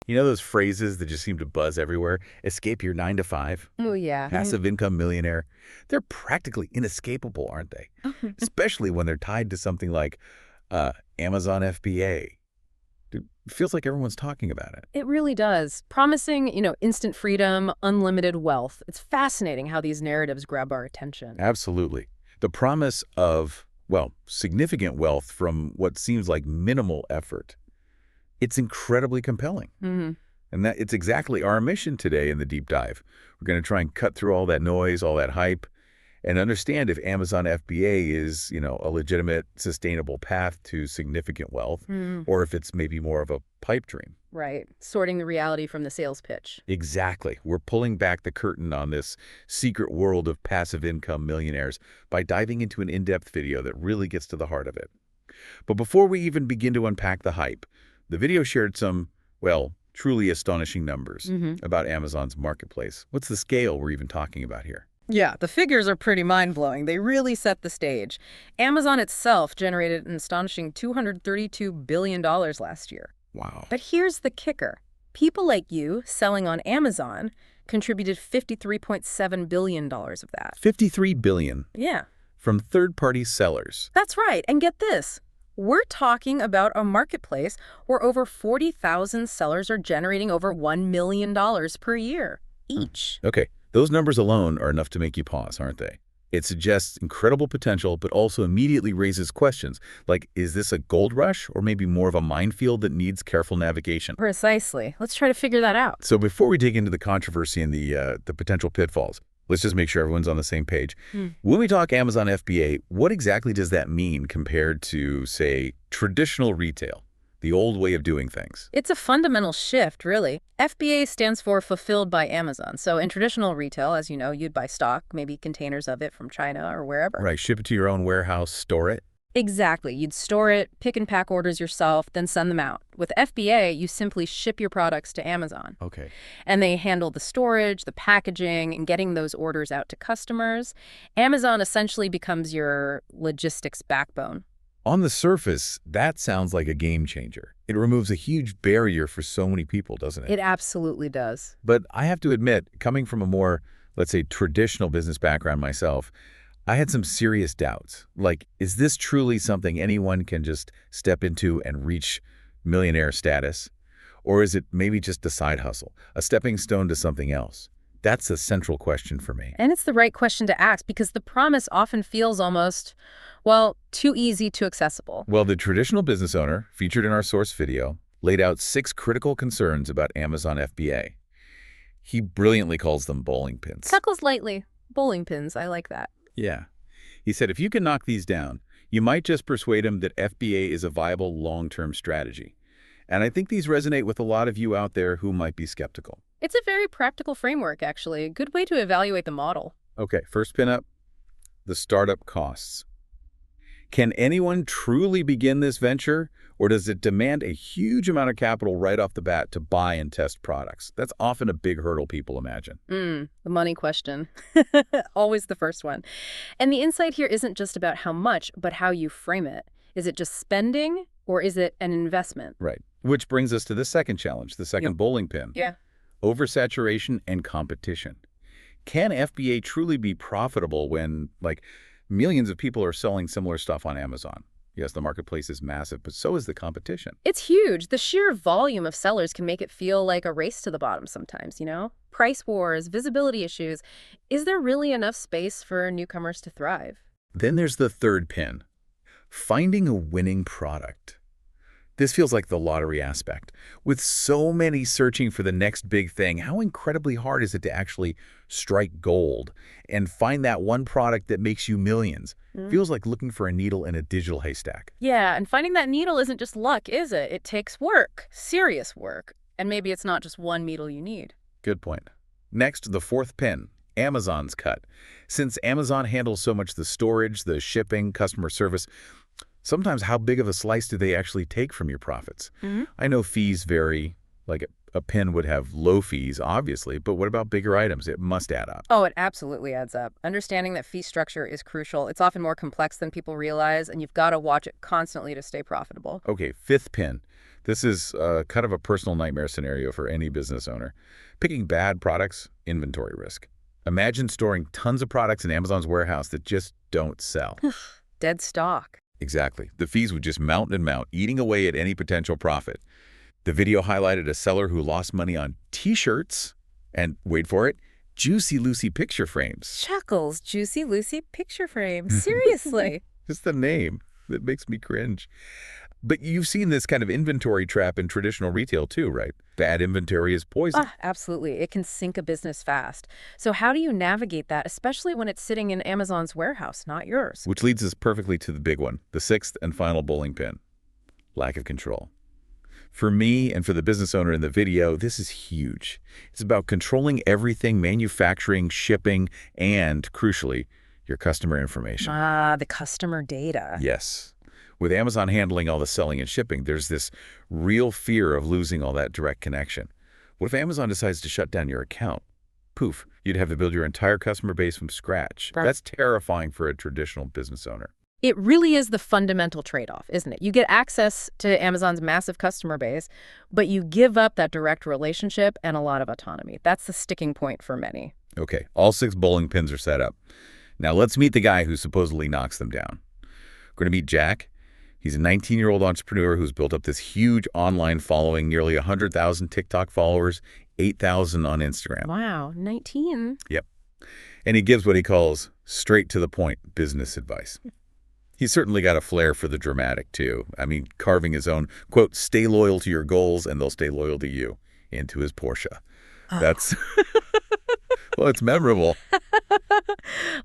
You know those phrases that just seem to buzz everywhere? Escape your 9 to 5, Oh, yeah. passive income millionaire. They're practically inescapable, aren't they? Especially when they're tied to something like Amazon FBA. It feels like everyone's talking about it. It really does. Promising, instant freedom, unlimited wealth. It's fascinating how these narratives grab our attention. Absolutely. The promise of, well, significant wealth from what seems like minimal effort. It's incredibly compelling. Hmm. And that it's exactly our mission today in the deep dive. We're going to try and cut through all that noise, all that hype, and understand if Amazon FBA is, a legitimate, sustainable path to significant wealth, or if it's maybe more of a pipe dream. Right. Sorting the reality from the sales pitch. Exactly. We're pulling back the curtain on this secret world of passive income millionaires by diving into an in-depth video that really gets to the heart of it. But before we even begin to unpack the hype, the video shared some, well, truly astonishing numbers about Amazon's marketplace. What's the scale we're even talking about here? Yeah, the figures are pretty mind-blowing. They really set the stage. Amazon itself generated an astonishing $232 billion last year. Wow. But here's the kicker. People like you selling on Amazon contributed $53.7 billion of that. 53 billion Yeah, from third-party sellers. that's right. And get this. We're talking about a marketplace where over 40,000 sellers are generating over $1 million per year each. Okay, those numbers alone are enough to make you pause, aren't they? It suggests incredible potential, but also immediately raises questions like, is this a gold rush or maybe more of a minefield that needs careful navigation? Precisely. Let's try to figure that out. So before we dig into the controversy and the potential pitfalls, let's just make sure everyone's on the same page. When we talk Amazon FBA, what exactly does that mean compared to, say, traditional retail, the old way of doing things? It's a fundamental shift, really. FBA stands for Fulfilled by Amazon. So in traditional retail, as you know, you'd buy stock, maybe containers of it from China or wherever. Right, ship it to your own warehouse, store it. Exactly. You'd store it, pick and pack orders yourself, then send them out. With FBA, you simply ship your products to Amazon. Okay. And they handle the storage, the packaging, and getting those orders out to customers. Amazon essentially becomes your logistics backbone. On the surface, that sounds like a game changer. It removes a huge barrier for so many people, doesn't it? It absolutely does. But I have to admit, coming from a more, let's say, traditional business background myself, I had some serious doubts. Like, is this truly something anyone can just step into and reach millionaire status? Or is it maybe just a side hustle, a stepping stone to something else? That's a central question for me. And it's the right question to ask because the promise often feels almost, well, too easy, too accessible. Well, the traditional business owner, featured in our source video, laid out 6 critical concerns about Amazon FBA. He brilliantly calls them bowling pins. Chuckles lightly. Bowling pins, I like that. Yeah. He said if you can knock these down, you might just persuade him that FBA is a viable long-term strategy. And I think these resonate with a lot of you out there who might be skeptical. It's a very practical framework, actually. A good way to evaluate the model. Okay, first pin up, the startup costs. Can anyone truly begin this venture, or does it demand a huge amount of capital right off the bat to buy and test products? That's often a big hurdle people imagine. The money question. Always the first one. And the insight here isn't just about how much, but how you frame it. Is it just spending, or is it an investment? Right. Which brings us to the second challenge, the second bowling pin. Yeah. Oversaturation and competition. Can FBA truly be profitable when, millions of people are selling similar stuff on Amazon? Yes, the marketplace is massive, but so is the competition. It's huge. The sheer volume of sellers can make it feel like a race to the bottom sometimes, Price wars, visibility issues. Is there really enough space for newcomers to thrive? Then there's the third pin, finding a winning product. This feels like the lottery aspect. With so many searching for the next big thing, how incredibly hard is it to actually strike gold and find that one product that makes you millions? Feels like looking for a needle in a digital haystack. Yeah, and finding that needle isn't just luck, is it? It takes work, serious work. And maybe it's not just one needle you need. Good point. Next, the fourth pin, Amazon's cut. Since Amazon handles so much the storage, the shipping, customer service, sometimes how big of a slice do they actually take from your profits? I know fees vary, like a pin would have low fees, obviously, but what about bigger items? It must add up. Oh, it absolutely adds up. Understanding that fee structure is crucial. It's often more complex than people realize, and you've got to watch it constantly to stay profitable. Okay, fifth pin, This is kind of a personal nightmare scenario for any business owner. Picking bad products, inventory risk. Imagine storing tons of products in Amazon's warehouse that just don't sell. Dead stock. Exactly. The fees would just mount and mount, eating away at any potential profit. The video highlighted a seller who lost money on T-shirts and, wait for it, Juicy Lucy picture frames. Chuckles, Juicy Lucy picture frame. Seriously. Just the name that makes me cringe. But you've seen this kind of inventory trap in traditional retail too, right? Bad inventory is poison. Absolutely. It can sink a business fast. So how do you navigate that, especially when it's sitting in Amazon's warehouse, not yours? Which leads us perfectly to the big one, the sixth and final bowling pin. Lack of control. For me and for the business owner in the video, this is huge. It's about controlling everything, manufacturing, shipping, and, crucially, your customer information. The customer data. Yes. With Amazon handling all the selling and shipping, there's this real fear of losing all that direct connection. What if Amazon decides to shut down your account? Poof, you'd have to build your entire customer base from scratch. Right. That's terrifying for a traditional business owner. It really is the fundamental trade-off, isn't it? You get access to Amazon's massive customer base, but you give up that direct relationship and a lot of autonomy. That's the sticking point for many. Okay, all 6 bowling pins are set up. Now let's meet the guy who supposedly knocks them down. We're going to meet Jack. He's a 19-year-old entrepreneur who's built up this huge online following, nearly 100,000 TikTok followers, 8,000 on Instagram. Wow, 19. Yep. And he gives what he calls straight-to-the-point business advice. He's certainly got a flair for the dramatic, too. I mean, carving his own, quote, stay loyal to your goals and they'll stay loyal to you, into his Porsche. That's, well, it's memorable.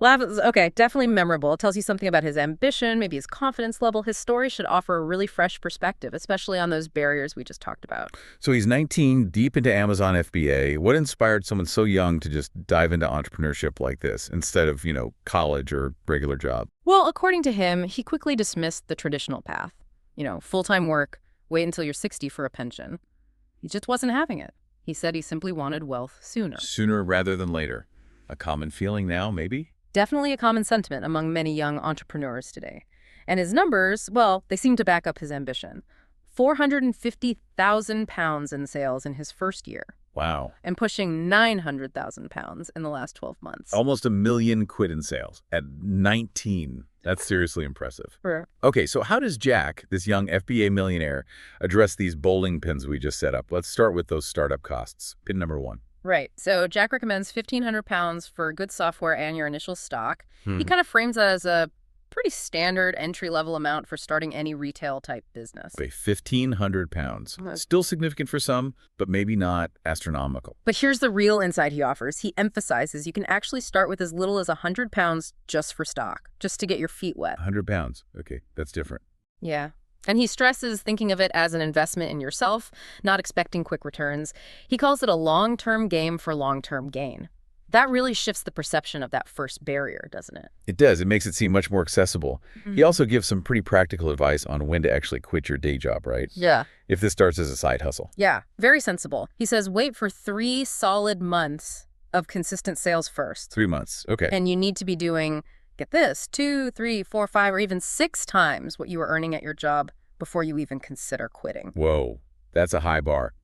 Okay, definitely memorable. It tells you something about his ambition, maybe his confidence level. His story should offer a really fresh perspective, especially on those barriers we just talked about. So he's 19, deep into Amazon FBA. What inspired someone so young to just dive into entrepreneurship like this instead of, college or regular job? Well, according to him, he quickly dismissed the traditional path. Full-time work, wait until you're 60 for a pension. He just wasn't having it. He said he simply wanted wealth sooner. Sooner rather than later. A common feeling now, maybe? Definitely a common sentiment among many young entrepreneurs today. And his numbers, well, they seem to back up his ambition. 450,000 pounds in sales in his first year. Wow. And pushing 900,000 pounds in the last 12 months. Almost $1 million quid in sales at 19. That's seriously impressive. Okay, so how does Jack, this young FBA millionaire, address these bowling pins we just set up? Let's start with those startup costs. Pin number 1. Right. So Jack recommends 1,500 pounds for good software and your initial stock. He kind of frames that as a pretty standard entry-level amount for starting any retail-type business. Okay, 1,500 pounds. Still significant for some, but maybe not astronomical. But here's the real insight he offers. He emphasizes you can actually start with as little as 100 pounds just for stock, just to get your feet wet. 100 pounds. Okay, that's different. Yeah. And he stresses thinking of it as an investment in yourself, not expecting quick returns. He calls it a long-term game for long-term gain. That really shifts the perception of that first barrier, doesn't it? It does. It makes it seem much more accessible. He also gives some pretty practical advice on when to actually quit your day job, right? Yeah. If this starts as a side hustle. Yeah, very sensible. He says wait for 3 solid months of consistent sales first. 3 months. Okay. And you need to be doing, get this, 2, 3, 4, 5, or even 6 times what you were earning at your job before you even consider quitting. Whoa, that's a high bar.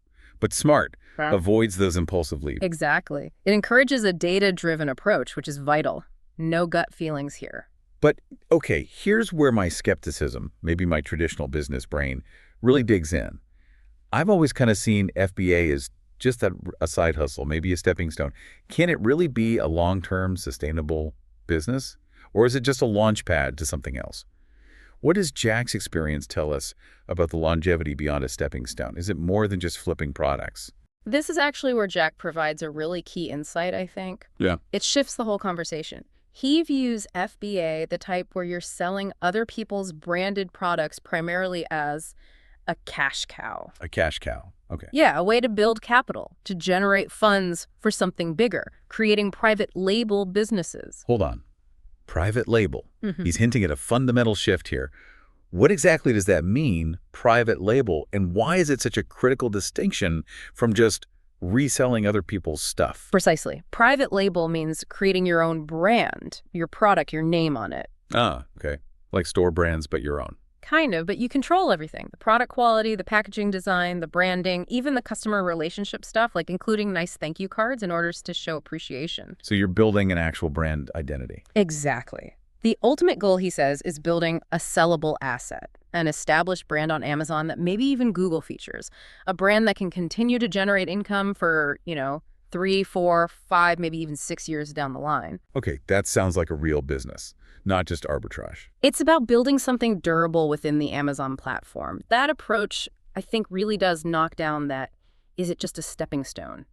But smart. Avoids those impulsive leaps. Exactly. It encourages a data-driven approach, which is vital. No gut feelings here. But, okay, here's where my skepticism, maybe my traditional business brain, really digs in. I've always kind of seen FBA as just a side hustle, maybe a stepping stone. Can it really be a long-term sustainable business? Or is it just a launch pad to something else? What does Jack's experience tell us about the longevity beyond a stepping stone? Is it more than just flipping products? This is actually where Jack provides a really key insight, I think. Yeah. It shifts the whole conversation. He views FBA, the type where you're selling other people's branded products, primarily as a cash cow. A cash cow. Okay. Yeah, a way to build capital, to generate funds for something bigger, creating private label businesses. Hold on. Private label. He's hinting at a fundamental shift here. What exactly does that mean, private label, and why is it such a critical distinction from just reselling other people's stuff? Precisely. Private label means creating your own brand, your product, your name on it. Ah, okay. Like store brands, but your own. Kind of, but you control everything. The product quality, the packaging design, the branding, even the customer relationship stuff, like including nice thank you cards in order to show appreciation. So you're building an actual brand identity. Exactly. The ultimate goal, he says, is building a sellable asset, an established brand on Amazon that maybe even Google features, a brand that can continue to generate income for, 3, 4, 5, maybe even 6 years down the line. Okay, that sounds like a real business, not just arbitrage. It's about building something durable within the Amazon platform. That approach, I think, really does knock down that, is it just a stepping stone?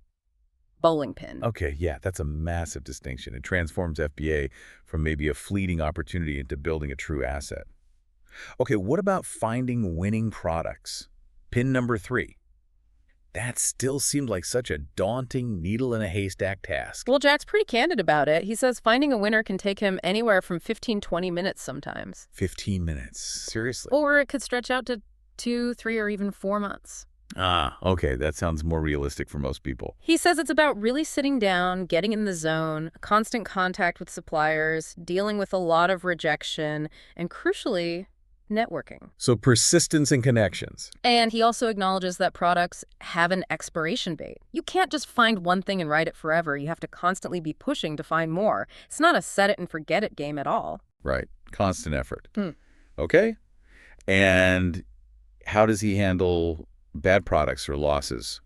Bowling pin. Okay, yeah, that's a massive distinction. It transforms FBA from maybe a fleeting opportunity into building a true asset. Okay, what about finding winning products? Pin number 3. That still seemed like such a daunting needle-in-a-haystack task. Well, Jack's pretty candid about it. He says finding a winner can take him anywhere from 15-20 minutes sometimes. 15 minutes? Seriously? Or it could stretch out to 2, 3, or even 4 months. Okay, that sounds more realistic for most people. He says it's about really sitting down, getting in the zone, constant contact with suppliers, dealing with a lot of rejection, and crucially, networking. So persistence and connections. And he also acknowledges that products have an expiration date. You can't just find one thing and ride it forever. You have to constantly be pushing to find more. It's not a set it and forget it game at all. Right, constant effort. Okay, and how does he handle bad products or losses?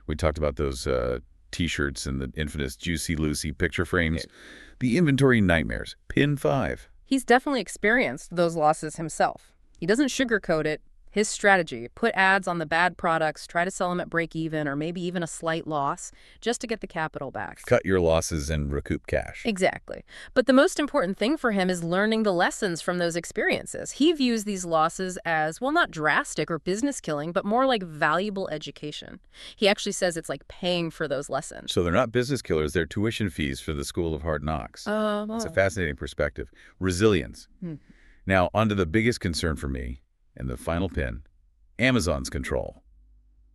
We talked about those T-shirts and the infamous Juicy Lucy picture frames. The inventory nightmares. Pin 5. He's definitely experienced those losses himself. He doesn't sugarcoat it. His strategy, put ads on the bad products, try to sell them at break even or maybe even a slight loss just to get the capital back. Cut your losses and recoup cash. Exactly. But the most important thing for him is learning the lessons from those experiences. He views these losses as, well, not drastic or business killing, but more like valuable education. He actually says it's like paying for those lessons. So they're not business killers, they're tuition fees for the School of Hard Knocks. It's a fascinating perspective. Resilience. Now, onto the biggest concern for me, and the final pin, Amazon's control.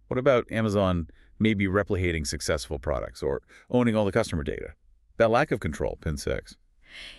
What about Amazon maybe replicating successful products or owning all the customer data? That lack of control, pin 6.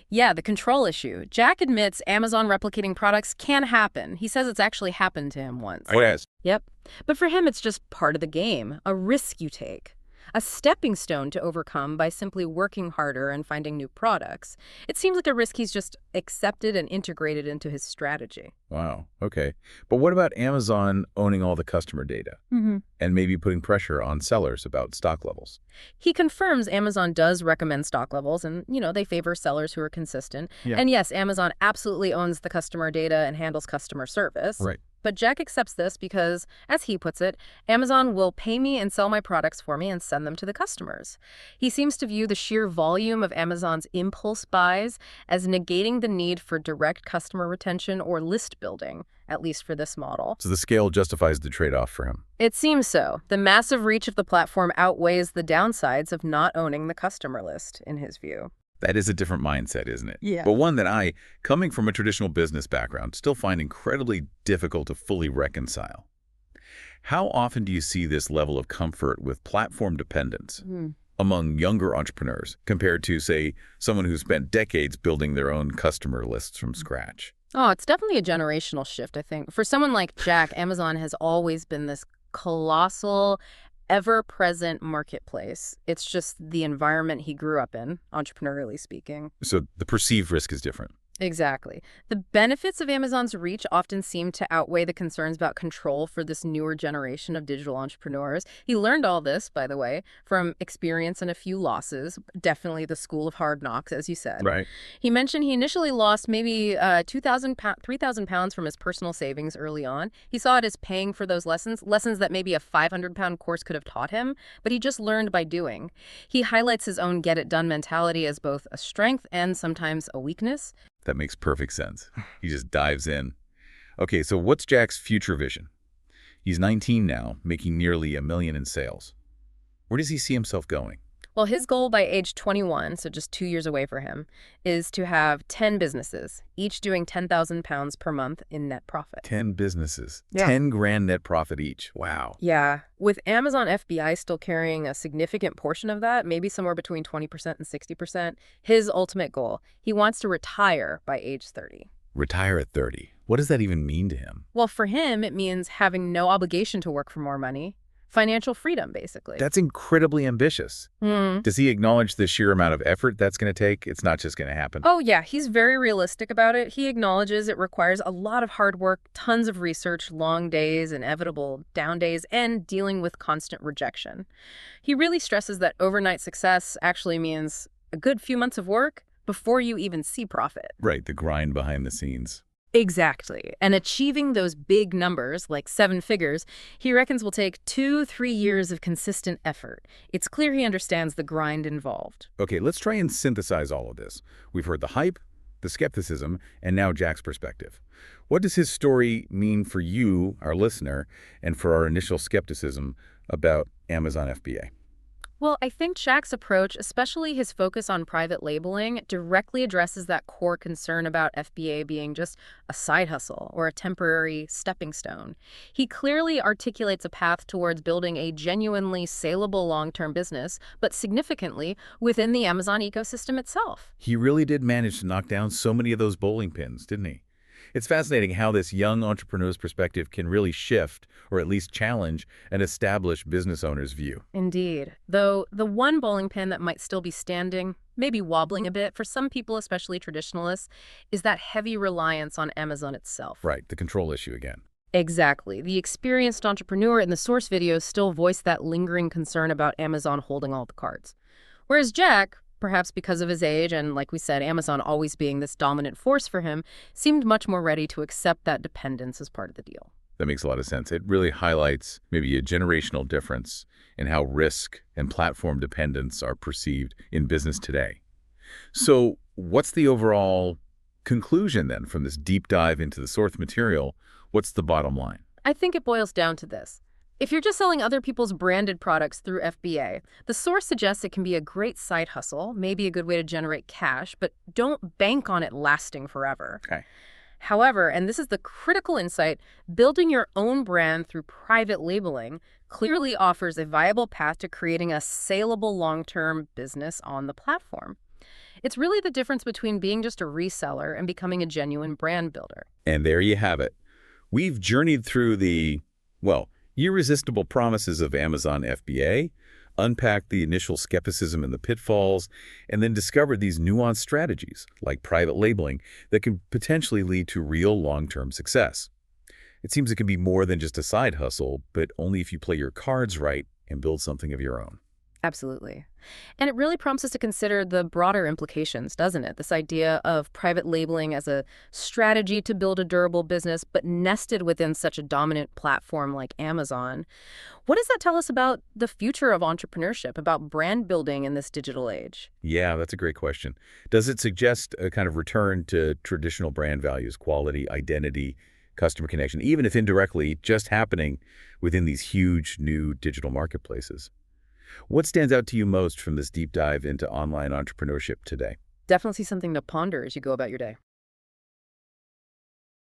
Yeah, the control issue. Jack admits Amazon replicating products can happen. He says it's actually happened to him once. Oh, yes. Yep. But for him, it's just part of the game, a risk you take. A stepping stone to overcome by simply working harder and finding new products. It seems like a risk he's just accepted and integrated into his strategy. Wow, okay. But what about Amazon owning all the customer data and maybe putting pressure on sellers about stock levels? He confirms Amazon does recommend stock levels and, they favor sellers who are consistent. Yeah. And yes, Amazon absolutely owns the customer data and handles customer service. Right. But Jack accepts this because, as he puts it, Amazon will pay me and sell my products for me and send them to the customers. He seems to view the sheer volume of Amazon's impulse buys as negating the need for direct customer retention or list building, at least for this model. So the scale justifies the trade-off for him. It seems so. The massive reach of the platform outweighs the downsides of not owning the customer list, in his view. That is a different mindset, isn't it? Yeah. But one that I, coming from a traditional business background, still find incredibly difficult to fully reconcile. How often do you see this level of comfort with platform dependence among younger entrepreneurs compared to, say, someone who spent decades building their own customer lists from scratch? Oh, it's definitely a generational shift, I think. For someone like Jack, Amazon has always been this colossal, ever-present marketplace. It's just the environment he grew up in, entrepreneurially speaking. So the perceived risk is different. Exactly. The benefits of Amazon's reach often seem to outweigh the concerns about control for this newer generation of digital entrepreneurs. He learned all this, by the way, from experience and a few losses, definitely the School of Hard Knocks, as you said. Right. He mentioned he initially lost maybe 3,000 pounds from his personal savings early on. He saw it as paying for those lessons that maybe a 500-pound course could have taught him, but he just learned by doing. He highlights his own get-it-done mentality as both a strength and sometimes a weakness. That makes perfect sense. He just dives in. Okay, so what's Jack's future vision? He's 19 now, making nearly $1 million in sales. Where does he see himself going? Well, his goal by age 21, so just 2 years away for him, is to have 10 businesses, each doing 10,000 pounds per month in net profit. 10 businesses. Yeah. 10 grand net profit each. Wow. Yeah. With Amazon FBA still carrying a significant portion of that, maybe somewhere between 20% and 60%, his ultimate goal, he wants to retire by age 30. Retire at 30. What does that even mean to him? Well, for him, it means having no obligation to work for more money. Financial freedom, basically. That's incredibly ambitious. Hmm. Does he acknowledge the sheer amount of effort that's going to take? It's not just going to happen. Oh, yeah, he's very realistic about it. He acknowledges it requires a lot of hard work, tons of research, long days, inevitable down days, and dealing with constant rejection. He really stresses that overnight success actually means a good few months of work before you even see profit. Right, the grind behind the scenes. Exactly. And achieving those big numbers, like 7 figures, he reckons will take 2-3 years of consistent effort. It's clear he understands the grind involved. Okay, let's try and synthesize all of this. We've heard the hype, the skepticism, and now Jack's perspective. What does his story mean for you, our listener, and for our initial skepticism about Amazon FBA? Well, I think Shaq's approach, especially his focus on private labeling, directly addresses that core concern about FBA being just a side hustle or a temporary stepping stone. He clearly articulates a path towards building a genuinely saleable long-term business, but significantly within the Amazon ecosystem itself. He really did manage to knock down so many of those bowling pins, didn't he? It's fascinating how this young entrepreneur's perspective can really shift, or at least challenge, an established business owner's view. Indeed. Though the one bowling pin that might still be standing, maybe wobbling a bit for some people, especially traditionalists, is that heavy reliance on Amazon itself. Right, the control issue again. Exactly. The experienced entrepreneur in the source videos still voiced that lingering concern about Amazon holding all the cards. Whereas Jack, perhaps because of his age and, like we said, Amazon always being this dominant force for him, seemed much more ready to accept that dependence as part of the deal. That makes a lot of sense. It really highlights maybe a generational difference in how risk and platform dependence are perceived in business today. So what's the overall conclusion then from this deep dive into the source material? What's the bottom line? I think it boils down to this. If you're just selling other people's branded products through FBA, the source suggests it can be a great side hustle, maybe a good way to generate cash, but don't bank on it lasting forever. Okay. However, and this is the critical insight, building your own brand through private labeling clearly offers a viable path to creating a saleable long-term business on the platform. It's really the difference between being just a reseller and becoming a genuine brand builder. And there you have it. We've journeyed through the, well, irresistible promises of Amazon FBA, unpacked the initial skepticism and the pitfalls, and then discovered these nuanced strategies, like private labeling, that can potentially lead to real long-term success. It seems it can be more than just a side hustle, but only if you play your cards right and build something of your own. Absolutely. And it really prompts us to consider the broader implications, doesn't it? This idea of private labeling as a strategy to build a durable business, but nested within such a dominant platform like Amazon. What does that tell us about the future of entrepreneurship, about brand building in this digital age? Yeah, that's a great question. Does it suggest a kind of return to traditional brand values, quality, identity, customer connection, even if indirectly just happening within these huge new digital marketplaces? What stands out to you most from this deep dive into online entrepreneurship today? Definitely something to ponder as you go about your day.